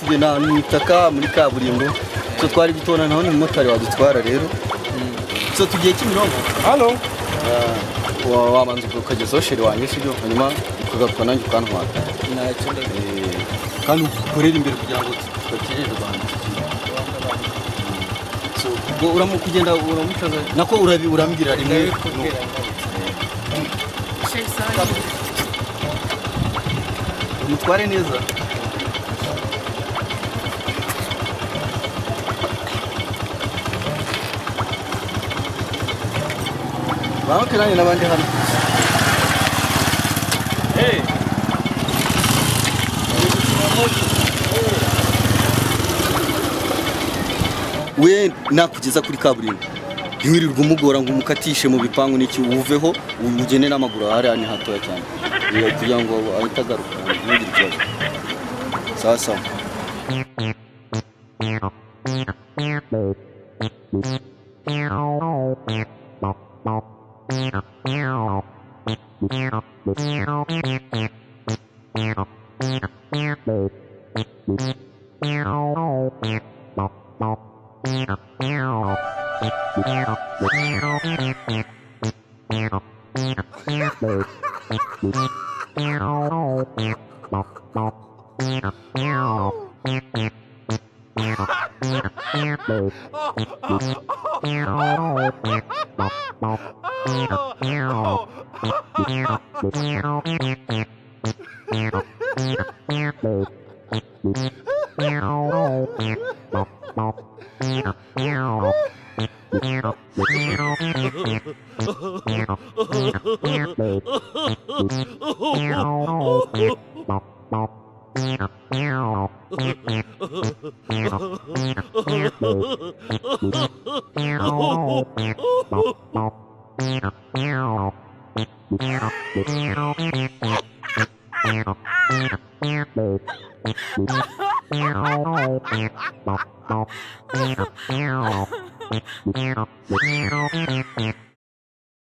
tugenda mu itaka muri kaburimbo so twari gutona naho n'umumotari wadutwara rero so tugiye Kimironko. Halo. Wabanza ukagezaho sheri wanjye sibyo hanyuma ukagaruka nanjye ukantwara Ntacyo kandi ukorera imbere kugira ngo tubakerere abantu. So ubwo uramukugenda uramucaza nako urambwira rimwe umutware neza. Bamukeranye n'abandi hano. Hey. We nakugeza kuri kaburimbo ntiwirirwe umugora ngo umukatishe mu bipangu n'iki uveho ugene n'amaguru hariya ni hatoya cyane kugira ngo ahita agaruka ntugire ikibazo. Sawa sawa.